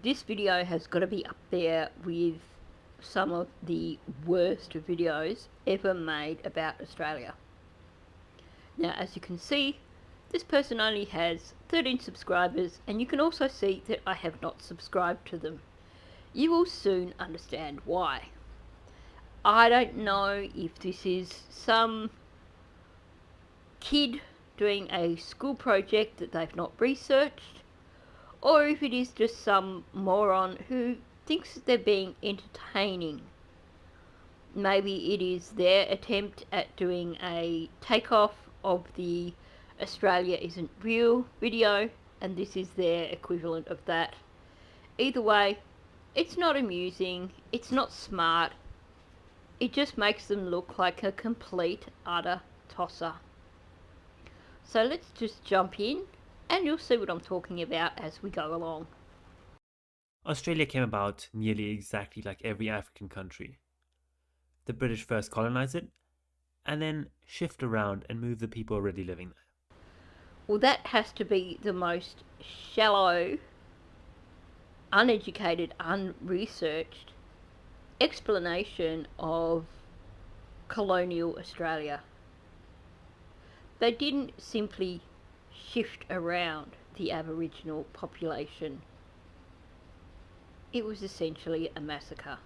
This video has got to be up there with some of the worst videos ever made about Australia. Now, as you can see, this person only has 13 subscribers, and you can also see that I have not subscribed to them. You will soon understand why. I don't know if this is some kid doing a school project that they've not researched, or if it is just some moron who thinks that they're being entertaining. Maybe it is their attempt at doing a takeoff of the Australia Isn't Real video, and this is their equivalent of that. Either way, it's not amusing, it's not smart, it just makes them look like a complete, utter tosser. So let's just jump in, and you'll see what I'm talking about as we go along. Australia came about nearly exactly like every African country. The British first colonized it, and then shift around and move the people already living there. Well, that has to be the most shallow, uneducated, unresearched explanation of colonial Australia. They didn't simply shift around the Aboriginal population. It was essentially a massacre.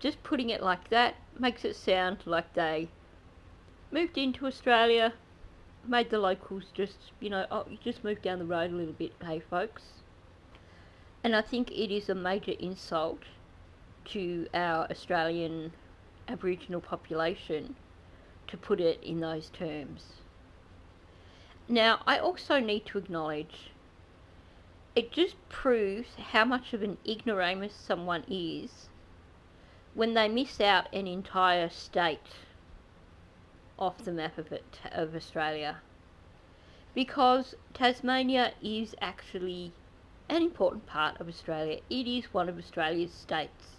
Just putting it like that makes it sound like they moved into Australia, made the locals just, oh, you just moved down the road a little bit, hey folks. And I think it is a major insult to our Australian Aboriginal population to put it in those terms. Now, I also need to acknowledge it just proves how much of an ignoramus someone is when they miss out an entire state off the map of Australia. Because Tasmania is actually an important part of Australia. It is one of Australia's states.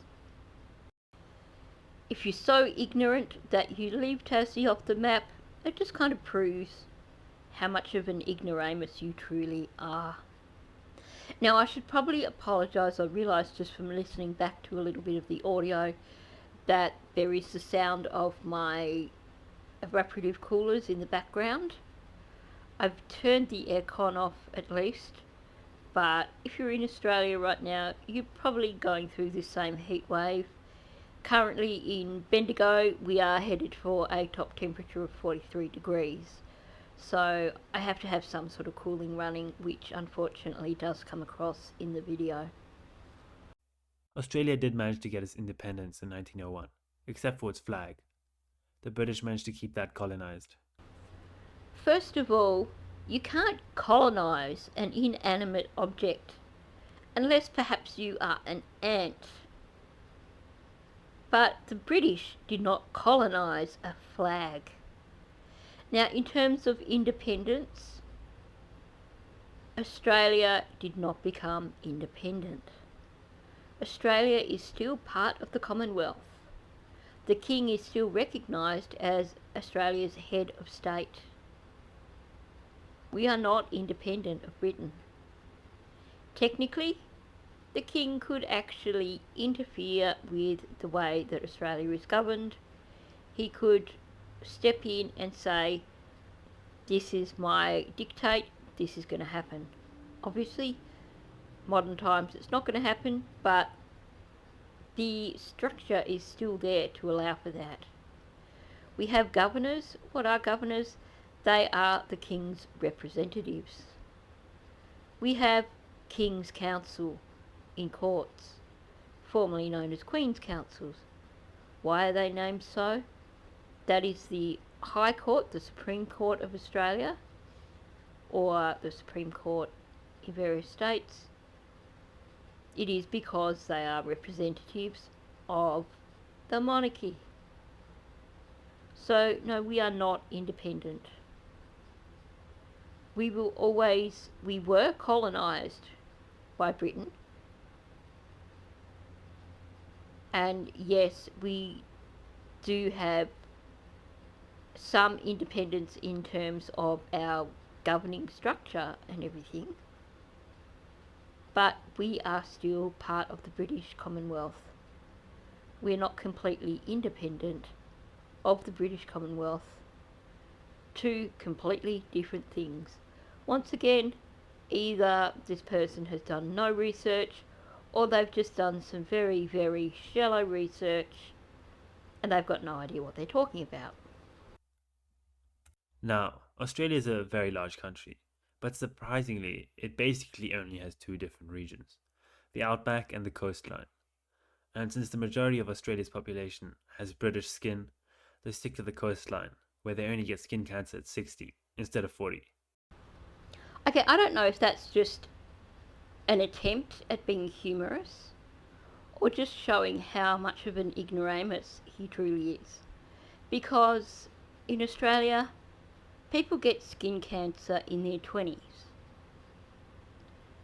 If you're so ignorant that you leave Tassie off the map, it just kind of proves how much of an ignoramus you truly are. Now, I should probably apologise. I realised just from listening back to a little bit of the audio that there is the sound of my evaporative coolers in the background. I've turned the aircon off at least, but if you're in Australia right now, you're probably going through this same heat wave. Currently in Bendigo, we are headed for a top temperature of 43 degrees. So I have to have some sort of cooling running, which unfortunately does come across in the video. Australia did manage to get its independence in 1901, except for its flag. The British managed to keep that colonized. First of all, you can't colonise an inanimate object unless perhaps you are an ant. But the British did not colonise a flag. Now, in terms of independence, Australia did not become independent. Australia is still part of the Commonwealth. The King is still recognised as Australia's head of state. We are not independent of Britain. Technically, the King could actually interfere with the way that Australia is governed. He could step in and say, this is my dictate, this is going to happen. Obviously, modern times it's not going to happen, but the structure is still there to allow for that. We have governors. What are governors? They are the King's representatives. We have King's Counsel in courts, formerly known as Queen's Counsels. Why are they named so? That is the High Court, the Supreme Court of Australia, or the Supreme Court in various states. It is because they are representatives of the monarchy. So, no, we are not independent. We were colonised by Britain. And yes, we do have some independence in terms of our governing structure and everything. but we are still part of the British Commonwealth. We're not completely independent of the British Commonwealth. Two completely different things. Once again, either this person has done no research or they've just done some very, very shallow research and they've got no idea what they're talking about. Now, Australia is a very large country, but surprisingly, it basically only has two different regions, the outback and the coastline. And since the majority of Australia's population has British skin, they stick to the coastline, where they only get skin cancer at 60 instead of 40. Okay, I don't know if that's just an attempt at being humorous or just showing how much of an ignoramus he truly is. Because in Australia, people get skin cancer in their 20s.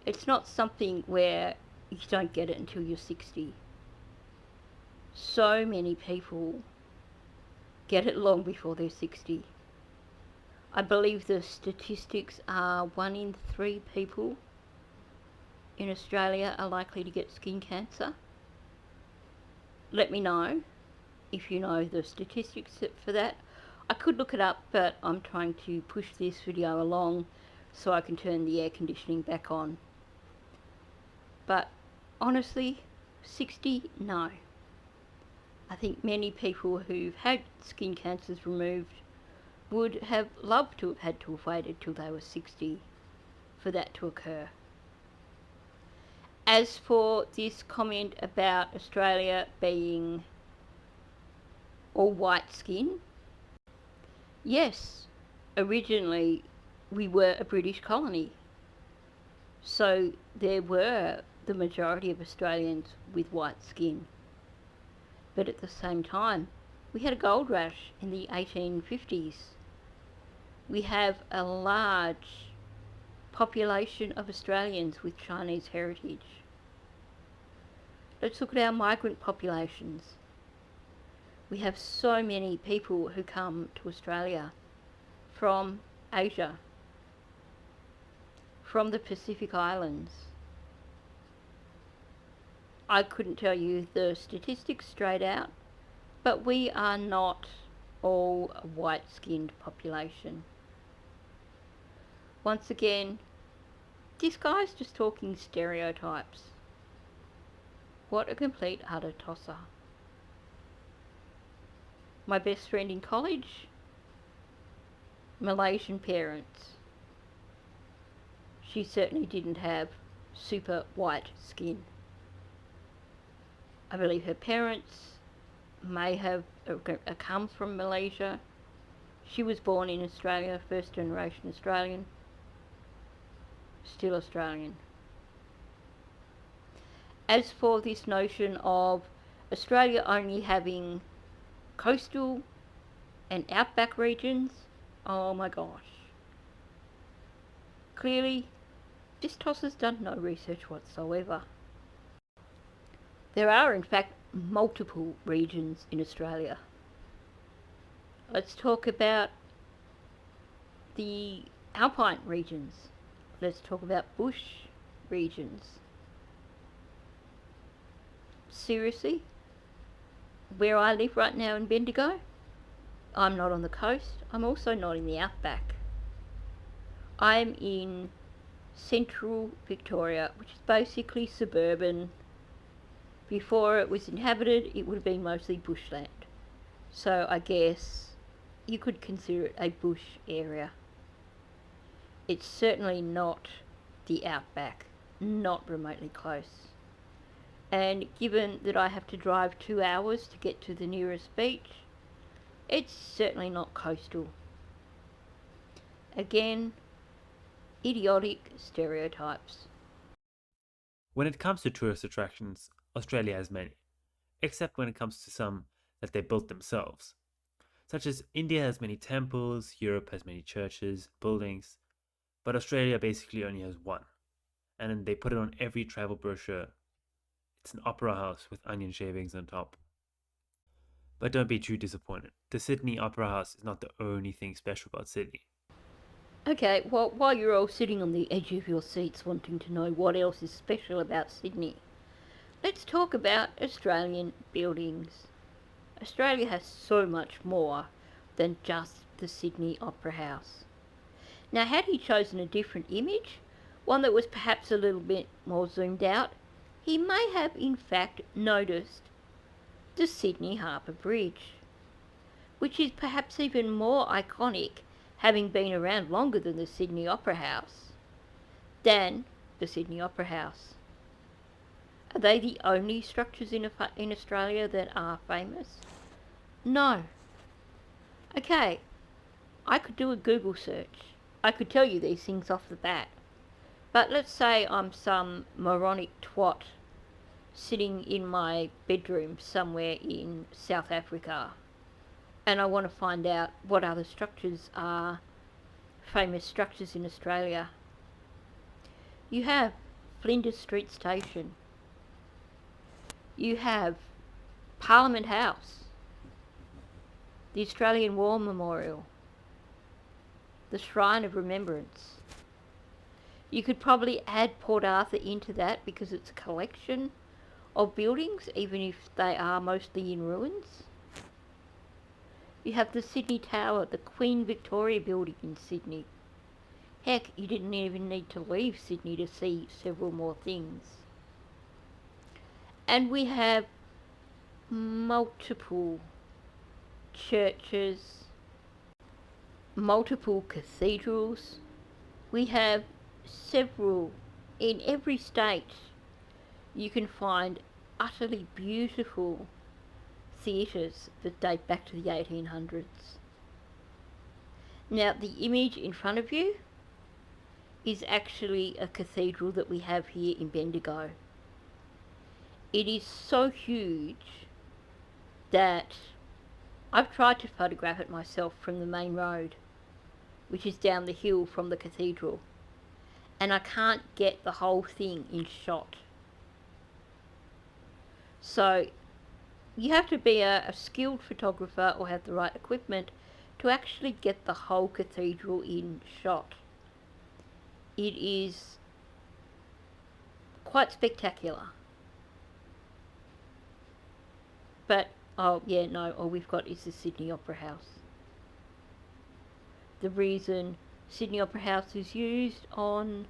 It's not something where you don't get it until you're 60. So many people get it long before they're 60. I believe the statistics are 1 in 3 people in Australia are likely to get skin cancer. Let me know if you know the statistics for that. I could look it up, but I'm trying to push this video along so I can turn the air conditioning back on. But honestly, 60, no. I think many people who've had skin cancers removed would have loved to have had to have waited till they were 60 for that to occur. As for this comment about Australia being all white skin, yes, originally we were a British colony. So there were the majority of Australians with white skin. But at the same time, we had a gold rush in the 1850s. We have a large population of Australians with Chinese heritage. Let's look at our migrant populations. We have so many people who come to Australia from Asia, from the Pacific Islands. I couldn't tell you the statistics straight out, but we are not all a white-skinned population. Once again, this guy's just talking stereotypes. What a complete utter tosser. My best friend in college, Malaysian parents. She certainly didn't have super white skin. I believe her parents may have come from Malaysia. She was born in Australia, first generation Australian, still Australian. As for this notion of Australia only having coastal and outback regions, oh my gosh. Clearly, this tosser's done no research whatsoever. There are, in fact, multiple regions in Australia. Let's talk about the alpine regions. Let's talk about bush regions. Seriously, where I live right now in Bendigo, I'm not on the coast. I'm also not in the outback. I'm in central Victoria, which is basically suburban. Before it was inhabited, it would have been mostly bushland. So I guess you could consider it a bush area. It's certainly not the outback, not remotely close. And given that I have to drive 2 hours to get to the nearest beach, it's certainly not coastal. Again, idiotic stereotypes. When it comes to tourist attractions, Australia has many, except when it comes to some that they built themselves. Such as India has many temples, Europe has many churches, buildings, but Australia basically only has one. And then they put it on every travel brochure. It's an opera house with onion shavings on top. But don't be too disappointed. The Sydney Opera House is not the only thing special about Sydney. Okay, well, while you're all sitting on the edge of your seats wanting to know what else is special about Sydney, let's talk about Australian buildings. Australia has so much more than just the Sydney Opera House. Now, had he chosen a different image, one that was perhaps a little bit more zoomed out, he may have in fact noticed the Sydney Harbour Bridge, which is perhaps even more iconic, having been around longer than the Sydney Opera House, than the Sydney Opera House. Are they the only structures in Australia that are famous? No. Okay, I could do a Google search. I could tell you these things off the bat. But let's say I'm some moronic twat sitting in my bedroom somewhere in South Africa and I want to find out what other structures are famous structures in Australia. You have Flinders Street Station. You have Parliament House, the Australian War Memorial, the Shrine of Remembrance. You could probably add Port Arthur into that because it's a collection of buildings, even if they are mostly in ruins. You have the Sydney Tower, the Queen Victoria building in Sydney. Heck, you didn't even need to leave Sydney to see several more things. And we have multiple churches, multiple cathedrals. We have several in every state. You can find utterly beautiful theatres that date back to the 1800s. Now, the image in front of you is actually a cathedral that we have here in Bendigo. It is so huge that I've tried to photograph it myself from the main road, which is down the hill from the cathedral, and I can't get the whole thing in shot. So you have to be a skilled photographer or have the right equipment to actually get the whole cathedral in shot. It is quite spectacular. But, oh yeah, no, all we've got is the Sydney Opera House. The reason Sydney Opera House is used on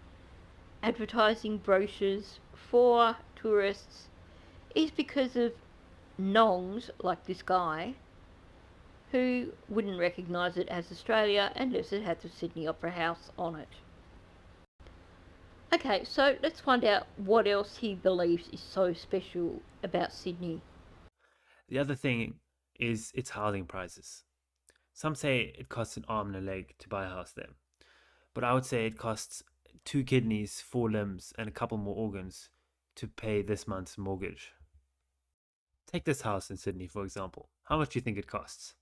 advertising brochures for tourists is because of nongs like this guy who wouldn't recognise it as Australia unless it had the Sydney Opera House on it. Okay, so let's find out what else he believes is so special about Sydney. The other thing is its housing prices. Some say it costs an arm and a leg to buy a house there, but I would say it costs 2 kidneys, 4 limbs, and a couple more organs to pay this month's mortgage. Take this house in Sydney, for example. How much do you think it costs?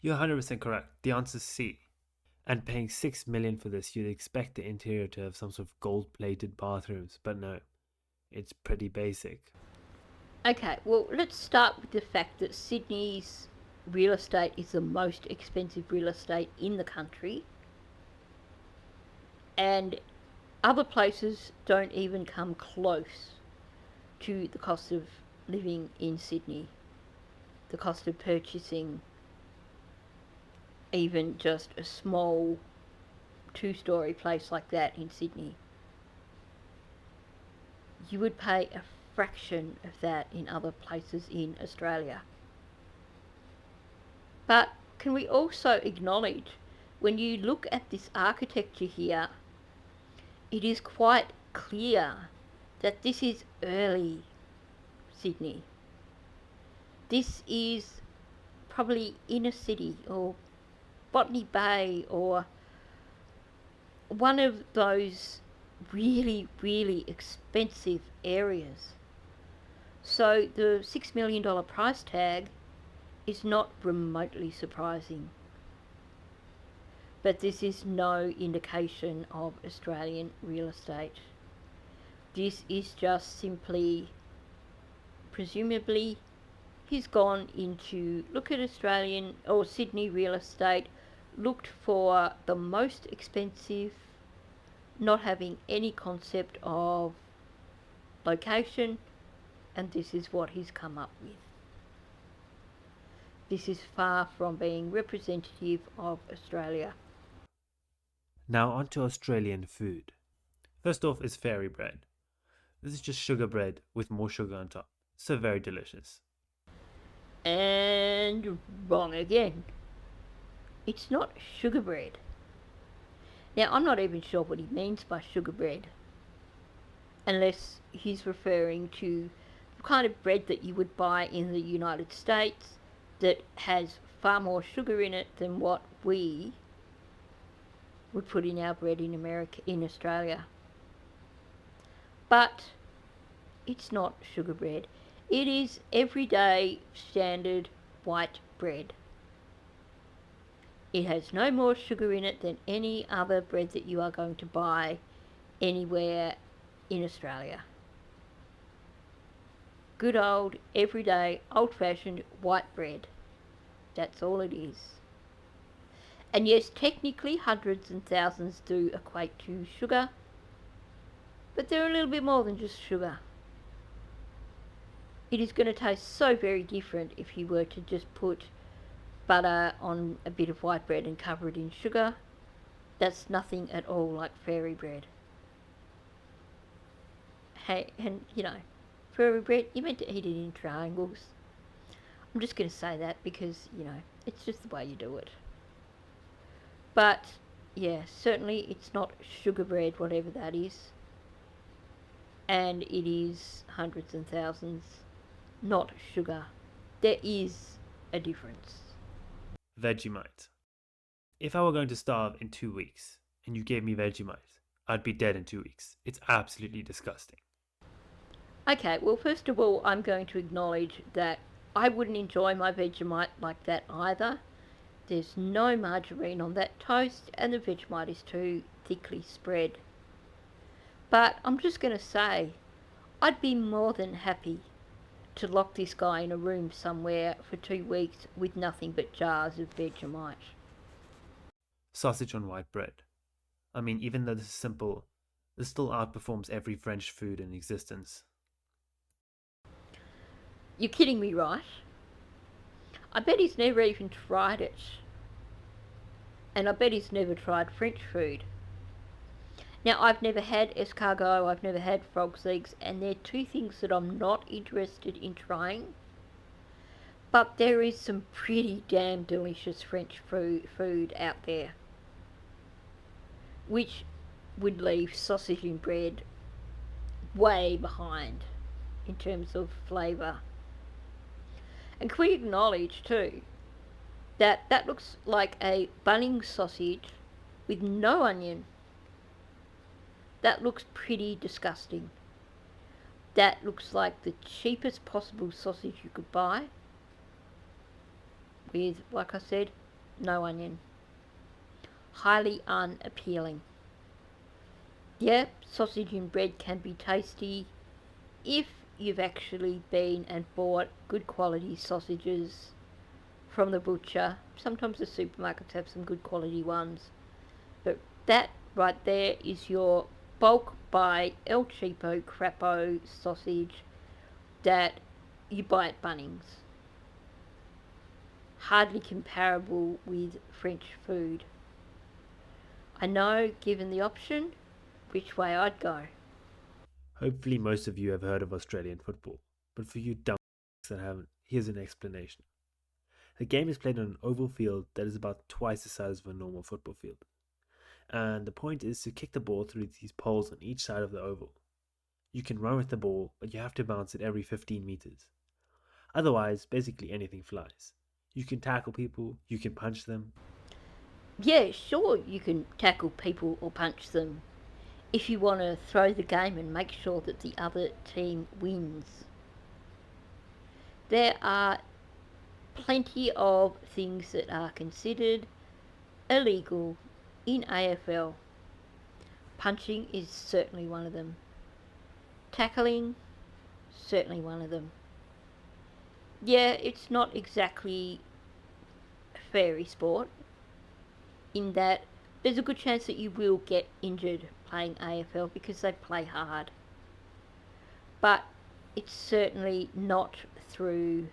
You're 100% correct. The answer is C. And paying 6 million for this, you'd expect the interior to have some sort of gold-plated bathrooms, but no, it's pretty basic. Okay, well, let's start with the fact that Sydney's real estate is the most expensive real estate in the country, and other places don't even come close to the cost of living in Sydney, the cost of purchasing even just a small 2-story place like that in Sydney. You would pay a fraction of that in other places in Australia. But can we also acknowledge, when you look at this architecture here, it is quite clear that this is early Sydney. This is probably inner city or Botany Bay or one of those really, really expensive areas. So the $6 million price tag is not remotely surprising. But this is no indication of Australian real estate. This is just simply, presumably, He's gone into look at Australian or Sydney real estate, looked for the most expensive, not having any concept of location, and this is what he's come up with. This is far from being representative of Australia. Now on to Australian food. First off is fairy bread. This is just sugar bread with more sugar on top. So very delicious. And wrong again. It's not sugar bread. Now, I'm not even sure what he means by sugar bread, unless he's referring to the kind of bread that you would buy in the United States that has far more sugar in it than what we would put in our bread in Australia. But it's not sugar bread. It is everyday standard white bread. It has no more sugar in it than any other bread that you are going to buy anywhere in Australia. Good old, everyday, old-fashioned white bread. That's all it is. And yes, technically hundreds and thousands do equate to sugar, but they're a little bit more than just sugar. It is going to taste so very different if you were to just put butter on a bit of white bread and cover it in sugar. That's nothing at all like fairy bread. Hey, and fairy bread, you're meant to eat it in triangles. I'm just going to say that because, it's just the way you do it. But, yeah, certainly it's not sugar bread, whatever that is. And it is hundreds and thousands, not sugar. There is a difference. Vegemite. If I were going to starve in 2 weeks and you gave me Vegemite, I'd be dead in 2 weeks. It's absolutely disgusting. Okay, well, first of all, I'm going to acknowledge that I wouldn't enjoy my Vegemite like that either. There's no margarine on that toast, and the Vegemite is too thickly spread. But I'm just going to say, I'd be more than happy to lock this guy in a room somewhere for 2 weeks with nothing but jars of Vegemite. Sausage on white bread. I mean, even though this is simple, this still outperforms every French food in existence. You're kidding me, right? I bet he's never even tried it. And I bet he's never tried French food. Now, I've never had escargot, I've never had frog's legs, and they're two things that I'm not interested in trying. But there is some pretty damn delicious French food out there, which would leave sausage and bread way behind in terms of flavour. And can we acknowledge too that that looks like a Bunnings sausage with no onion? That looks pretty disgusting. That looks like the cheapest possible sausage you could buy with, like I said, no onion. Highly unappealing. Yeah, sausage and bread can be tasty if you've actually been and bought good quality sausages from the butcher. Sometimes the supermarkets have some good quality ones. But that right there is your bulk buy El Cheapo Crapo sausage that you buy at Bunnings. Hardly comparable with French food. I know, given the option, which way I'd go. Hopefully, most of you have heard of Australian football, but for you dumb that haven't, here's an explanation. The game is played on an oval field that is about twice the size of a normal football field. And the point is to kick the ball through these poles on each side of the oval. You can run with the ball, but you have to bounce it every 15 meters. Otherwise, basically anything flies. You can tackle people, you can punch them. Yeah, sure, you can tackle people or punch them if you want to throw the game and make sure that the other team wins. There are plenty of things that are considered illegal in AFL. Punching is certainly one of them. Tackling, certainly one of them. Yeah, it's not exactly a fairy sport in that there's a good chance that you will get injured playing AFL because they play hard. But it's certainly not through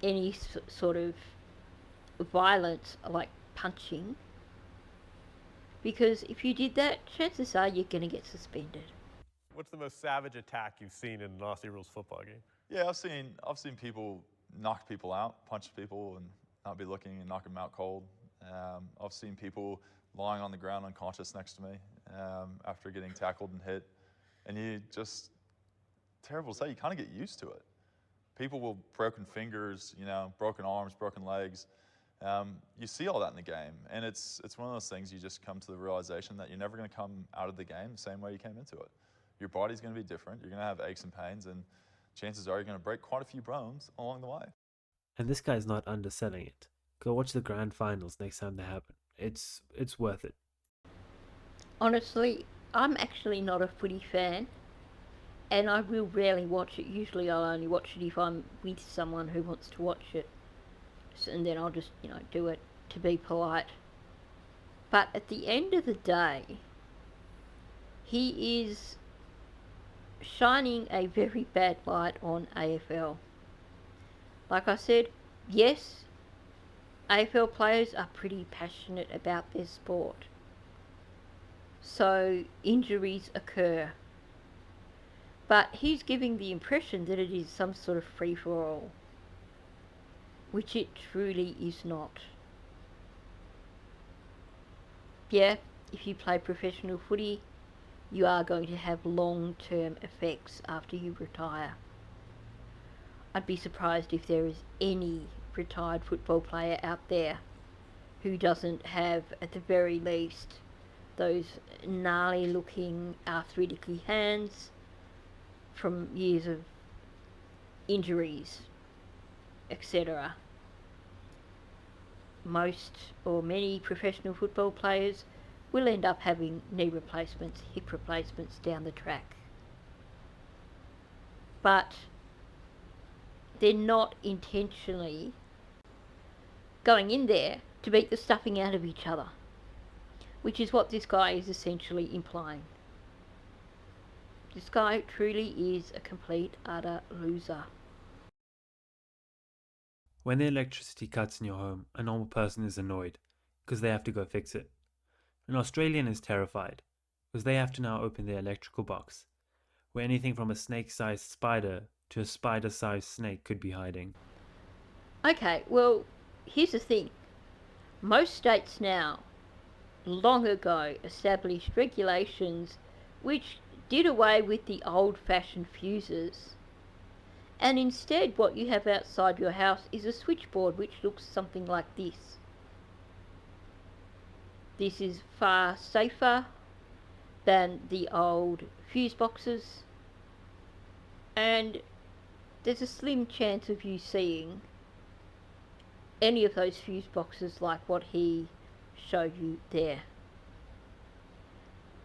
any sort of violence like punching, because if you did that, chances are you're going to get suspended. What's the most savage attack you've seen in an Aussie rules football game? Yeah, I've seen people knock people out, punch people, and not be looking and knock them out cold. I've seen people lying on the ground unconscious next to me after getting tackled and hit, and you just terrible to say, you kind of get used to it. People with broken fingers, broken arms, broken legs. You see all that in the game, and it's one of those things you just come to the realization that you're never going to come out of the game the same way you came into it. Your body's going to be different. You're going to have aches and pains, and chances are you're going to break quite a few bones along the way. And this guy's not underselling it. Go watch the grand finals next time they happen. It's worth it. Honestly, I'm actually not a footy fan, and I will rarely watch it. Usually, I'll only watch it if I'm with someone who wants to watch it, and then I'll just, do it to be polite. But at the end of the day, he is shining a very bad light on AFL. Like I said, yes, AFL players are pretty passionate about their sport. So injuries occur. But he's giving the impression that it is some sort of free for all, which it truly is not. Yeah, if you play professional footy, you are going to have long-term effects after you retire. I'd be surprised if there is any retired football player out there who doesn't have, at the very least, those gnarly looking arthritic hands from years of injuries, etc. Most or many professional football players will end up having knee replacements, hip replacements down the track. But they're not intentionally going in there to beat the stuffing out of each other, which is what this guy is essentially implying. This guy truly is a complete, utter loser. When the electricity cuts in your home, a normal person is annoyed because they have to go fix it. An Australian is terrified because they have to now open their electrical box, where anything from a snake-sized spider to a spider-sized snake could be hiding. Okay, well, here's the thing. Most states now, long ago, established regulations which did away with the old-fashioned fuses. And instead, what you have outside your house is a switchboard which looks something like this. This is far safer than the old fuse boxes, and there's a slim chance of you seeing any of those fuse boxes like what he showed you there.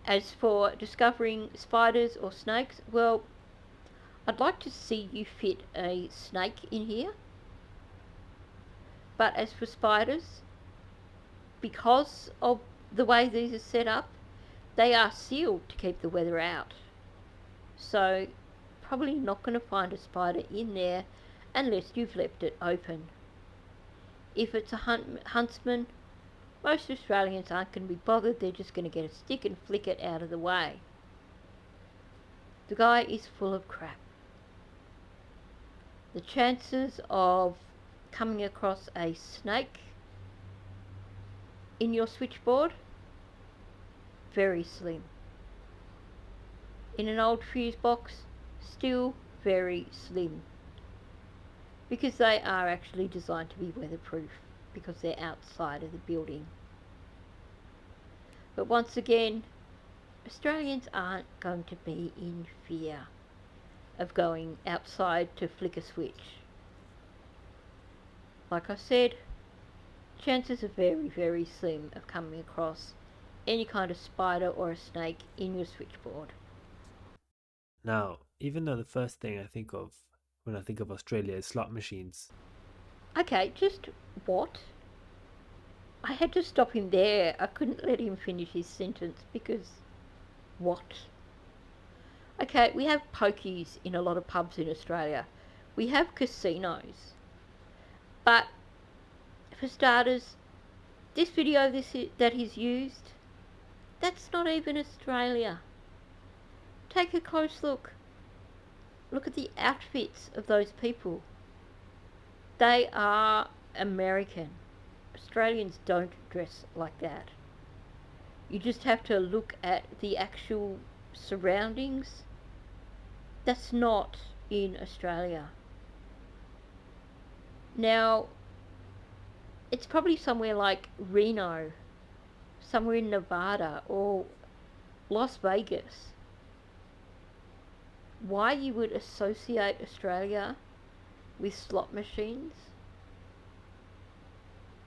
As for discovering spiders or snakes, well, I'd like to see you fit a snake in here. But as for spiders, because of the way these are set up, they are sealed to keep the weather out. So probably not going to find a spider in there unless you've left it open. If it's a huntsman, most Australians aren't going to be bothered. They're just going to get a stick and flick it out of the way. The guy is full of crap. The chances of coming across a snake in your switchboard, very slim. In an old fuse box, still very slim. Because they are actually designed to be weatherproof, because they're outside of the building. But once again, Australians aren't going to be in fear of going outside to flick a switch. Like I said, chances are very, very slim of coming across any kind of spider or a snake in your switchboard. Now, even though the first thing I think of when I think of Australia as slot machines. Okay, just what? I had to stop him there. I couldn't let him finish his sentence because what? Okay, we have pokies in a lot of pubs in Australia. We have casinos. But for starters, this video that he's used, that's not even Australia. Take a close look. Look at the outfits of those people. They are American. Australians don't dress like that. You just have to look at the actual surroundings. That's not in Australia. Now, it's probably somewhere like Reno, somewhere in Nevada or Las Vegas. Why you would associate Australia with slot machines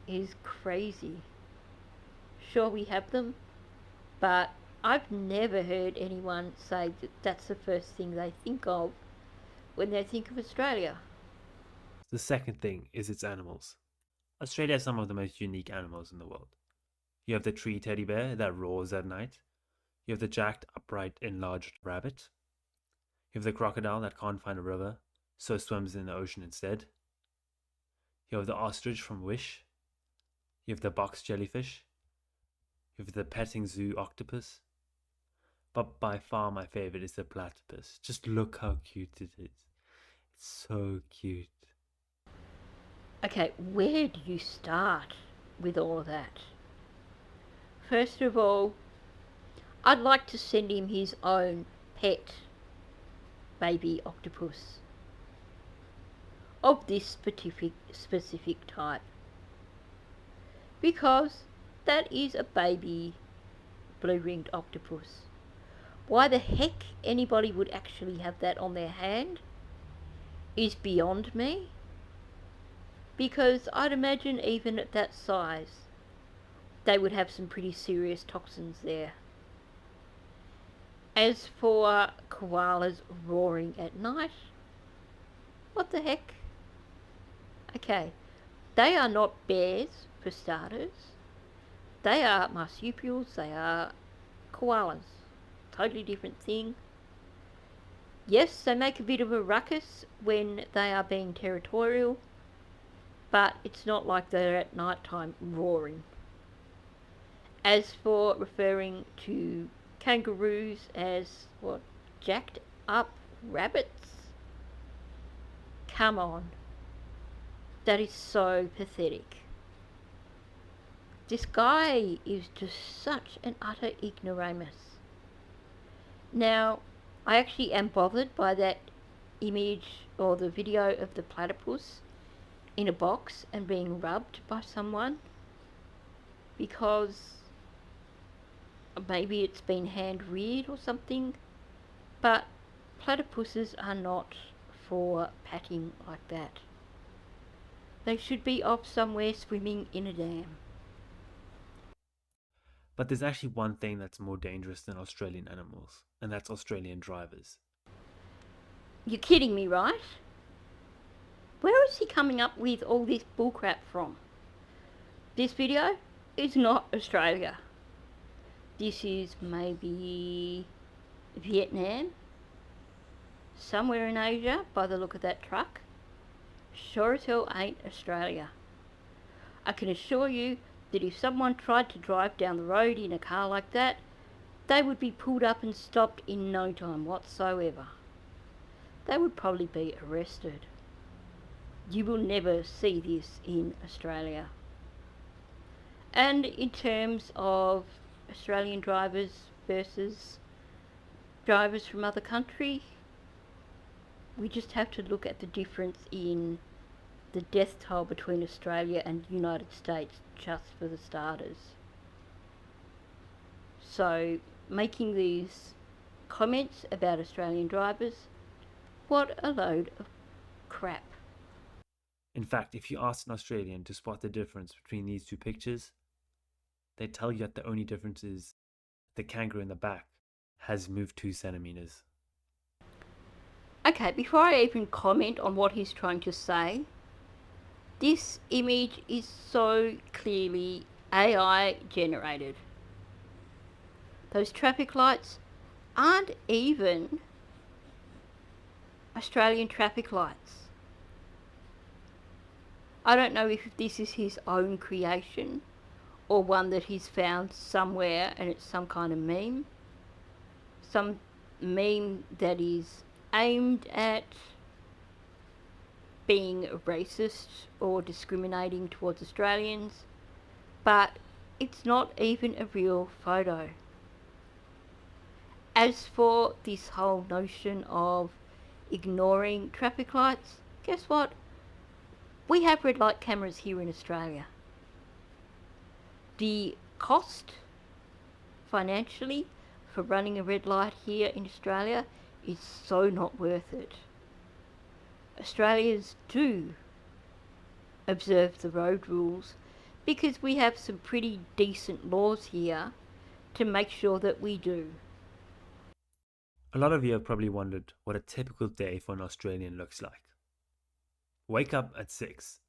is crazy. Sure, we have them, but I've never heard anyone say that that's the first thing they think of when they think of Australia. The second thing is its animals. Australia has some of the most unique animals in the world. You have the tree teddy bear that roars at night. You have the jacked, upright, enlarged rabbit. You have the crocodile that can't find a river, so swims in the ocean instead. You have the ostrich from Wish. You have the box jellyfish. You have the petting zoo octopus. But by far my favorite is the platypus. Just look how cute it is. It's so cute. Okay, where do you start with all of that? First of all, I'd like to send him his own pet baby octopus of this specific type, because that is a baby blue-ringed octopus. Why the heck anybody would actually have that on their hand is beyond me, because I'd imagine even at that size they would have some pretty serious toxins there. As for koalas roaring at night, what the heck? Okay, they are not bears for starters. They are marsupials, they are koalas. Totally different thing. Yes, they make a bit of a ruckus when they are being territorial, but it's not like they're at night time roaring. As for referring to kangaroos as what, jacked up rabbits? Come on. That is so pathetic. This guy is just such an utter ignoramus. Now, I actually am bothered by that image or the video of the platypus in a box and being rubbed by someone, because maybe it's been hand reared or something, but platypuses are not for patting like that. They should be off somewhere swimming in a dam. But there's actually one thing that's more dangerous than Australian animals, and that's Australian drivers. You're kidding me, right? Where is he coming up with all this bullcrap from? This video is not Australia. This is maybe Vietnam, somewhere in Asia by the look of that truck. Sure as hell ain't Australia. I can assure you that if someone tried to drive down the road in a car like that, they would be pulled up and stopped in no time whatsoever. They would probably be arrested. You will never see this in Australia. And in terms of Australian drivers versus drivers from other countries, we just have to look at the difference in the death toll between Australia and United States, just for the starters. So, making these comments about Australian drivers, what a load of crap. In fact, if you ask an Australian to spot the difference between these two pictures, they tell you that the only difference is the kangaroo in the back has moved 2 centimeters. Okay, before I even comment on what he's trying to say, this image is so clearly AI generated. Those traffic lights aren't even Australian traffic lights. I don't know if this is his own creation or one that he's found somewhere and it's some kind of meme. Some meme that is aimed at being racist or discriminating towards Australians, but it's not even a real photo. As for this whole notion of ignoring traffic lights, guess what? We have red light cameras here in Australia. The cost financially for running a red light here in Australia is so not worth it. Australians do observe the road rules because we have some pretty decent laws here to make sure that we do. A lot of you have probably wondered what a typical day for an Australian looks like. Wake up at 6.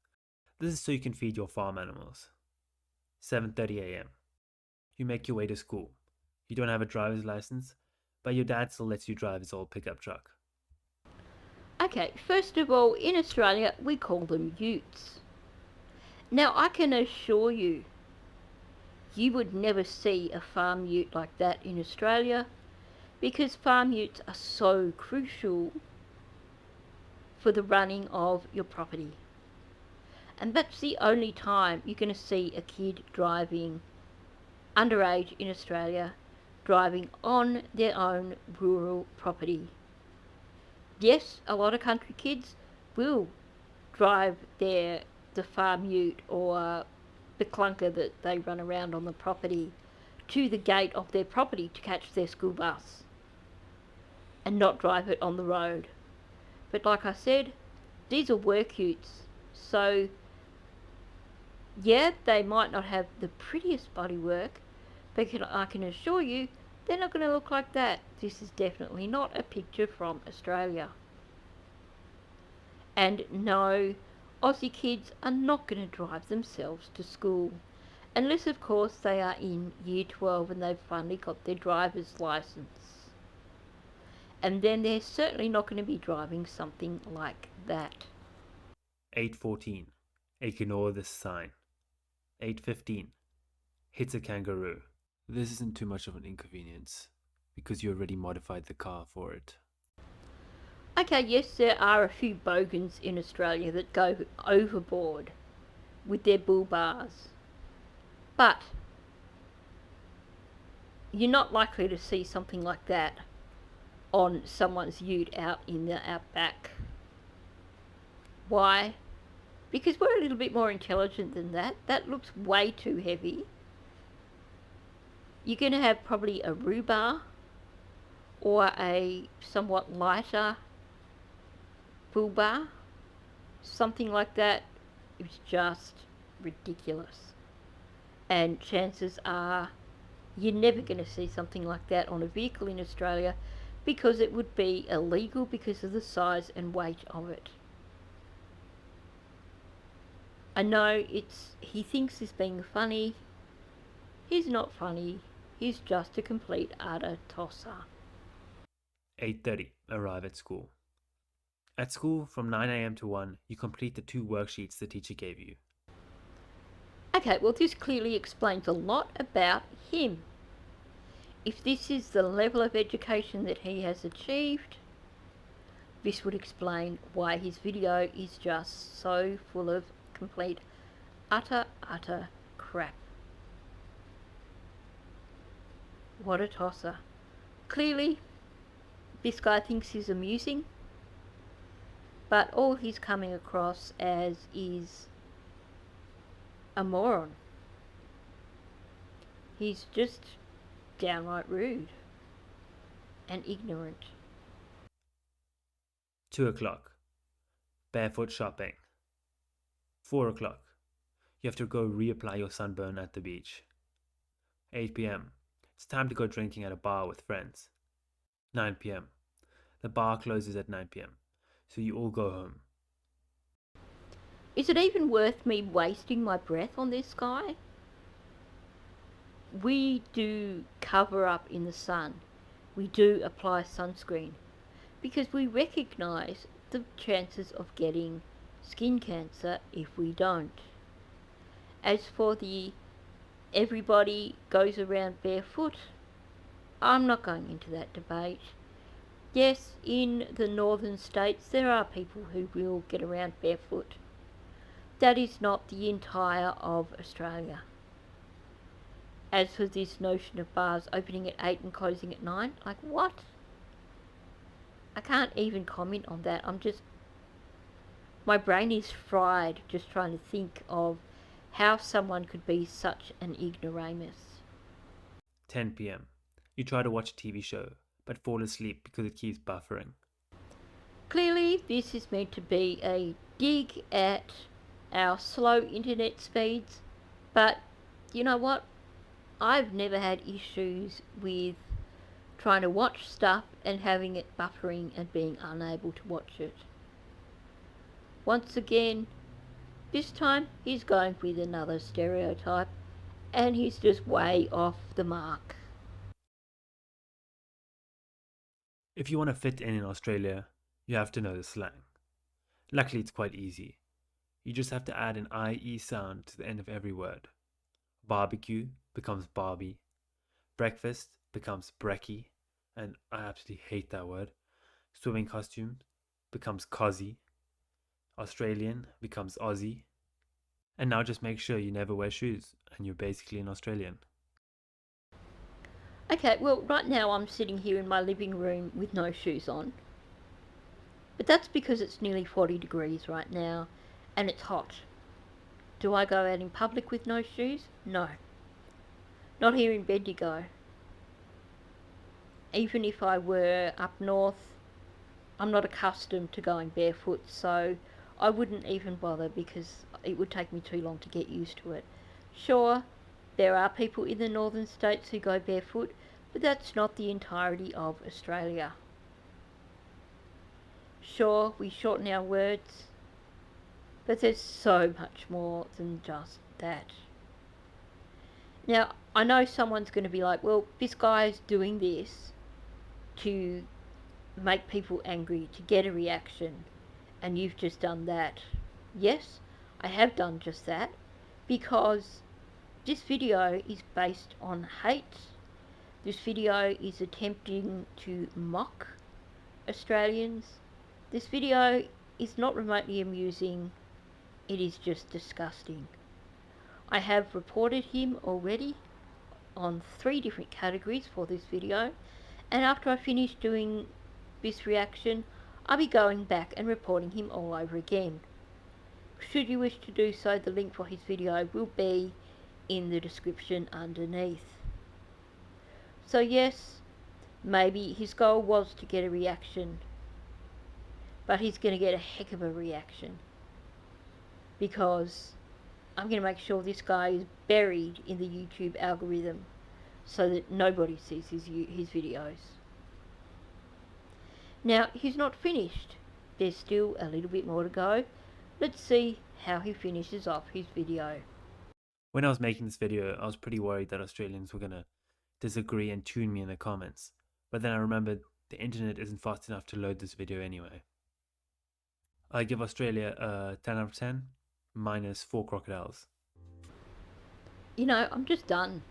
This is so you can feed your farm animals. 7:30 a.m. You make your way to school. You don't have a driver's license, but your dad still lets you drive his old pickup truck. Okay, first of all, in Australia we call them utes. Now I can assure you, you would never see a farm ute like that in Australia because farm utes are so crucial for the running of your property. And that's the only time you're going to see a kid driving underage in Australia driving on their own rural property. Yes, a lot of country kids will drive the farm ute or the clunker that they run around on the property to the gate of their property to catch their school bus and not drive it on the road. But like I said, these are work utes, so yeah, they might not have the prettiest bodywork, but I can assure you they're not going to look like that. This is definitely not a picture from Australia. And no, Aussie kids are not going to drive themselves to school, unless of course they are in year 12 and they've finally got their driver's license. And then they're certainly not going to be driving something like that. 8:14. Ignore this sign. 8:15. Hits a kangaroo. This isn't too much of an inconvenience because you already modified the car for it. Okay, yes, there are a few bogans in Australia that go overboard with their bull bars. But you're not likely to see something like that on someone's ute out in the outback. Why? Because we're a little bit more intelligent than that. That looks way too heavy. You're going to have probably a rhubarb or a somewhat lighter bull bar. Something like that is just ridiculous. And chances are you're never going to see something like that on a vehicle in Australia because it would be illegal because of the size and weight of it. I know he thinks he's being funny. He's not funny. He's just a complete utter tosser. 8:30. Arrive at school. At school, from 9 a.m. to 1, you complete the 2 worksheets the teacher gave you. Okay, well this clearly explains a lot about him. If this is the level of education that he has achieved, this would explain why his video is just so full of complete utter crap. What a tosser. Clearly, this guy thinks he's amusing, but all he's coming across as is a moron. He's just downright rude and ignorant. 2 o'clock. Barefoot shopping. 4 o'clock. You have to go reapply your sunburn at the beach. 8 p.m. It's time to go drinking at a bar with friends. 9 p.m. The bar closes at 9 p.m. So you all go home. Is it even worth me wasting my breath on this guy? We do cover up in the sun. We do apply sunscreen because we recognise the chances of getting skin cancer if we don't. As for the everybody goes around barefoot, I'm not going into that debate. Yes, in the northern states there are people who will get around barefoot. That is not the entire of Australia. As for this notion of bars opening at 8 and closing at 9, like what? I can't even comment on that. My brain is fried just trying to think of how someone could be such an ignoramus. 10 p.m. You try to watch a TV show, but fall asleep because it keeps buffering. Clearly, this is meant to be a dig at our slow internet speeds, but you know what? I've never had issues with trying to watch stuff and having it buffering and being unable to watch it. Once again, this time he's going with another stereotype and he's just way off the mark. If you want to fit in Australia, you have to know the slang. Luckily, it's quite easy. You just have to add an IE sound to the end of every word. Barbecue becomes Barbie. Breakfast becomes brekkie, and I absolutely hate that word. Swimming costume becomes cozzy. Australian becomes Aussie. And now just make sure you never wear shoes and you're basically an Australian. Okay, well, right now I'm sitting here in my living room with no shoes on. But that's because it's nearly 40 degrees right now and it's hot. Do I go out in public with no shoes? No. Not here in Bendigo. Even if I were up north, I'm not accustomed to going barefoot, so I wouldn't even bother because it would take me too long to get used to it. Sure, there are people in the northern states who go barefoot, but that's not the entirety of Australia. Sure, we shorten our words, but there's so much more than just that. Now, I know someone's going to be like, well, this guy's doing this to make people angry, to get a reaction, and you've just done that. Yes, I have done just that, because this video is based on hate. This video is attempting to mock Australians. This video is not remotely amusing, it is just disgusting. I have reported him already on 3 different categories for this video, and after I finish doing this reaction, I'll be going back and reporting him all over again. Should you wish to do so, the link for his video will be in the description underneath. So yes, maybe his goal was to get a reaction, but he's going to get a heck of a reaction, because I'm going to make sure this guy is buried in the YouTube algorithm so that nobody sees his videos. Now, he's not finished. There's still a little bit more to go. Let's see how he finishes off his video. When I was making this video, I was pretty worried that Australians were going to disagree and tune me in the comments. But then I remembered the internet isn't fast enough to load this video anyway. I give Australia a 10 out of 10, minus 4 crocodiles. You know, I'm just done.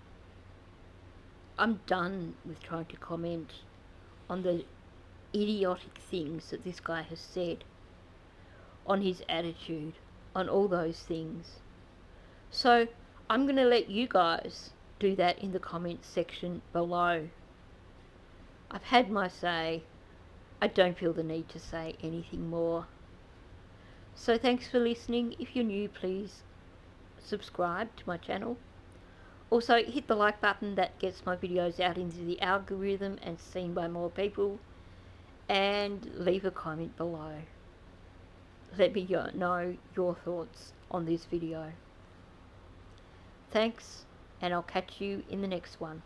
I'm done with trying to comment on the idiotic things that this guy has said, on his attitude, on all those things. So I'm going to let you guys do that in the comments section below. I've had my say. I don't feel the need to say anything more. So thanks for listening. If you're new, please subscribe to my channel. Also hit the like button, that gets my videos out into the algorithm and seen by more people. And leave a comment below. Let me know your thoughts on this video. Thanks, and I'll catch you in the next one.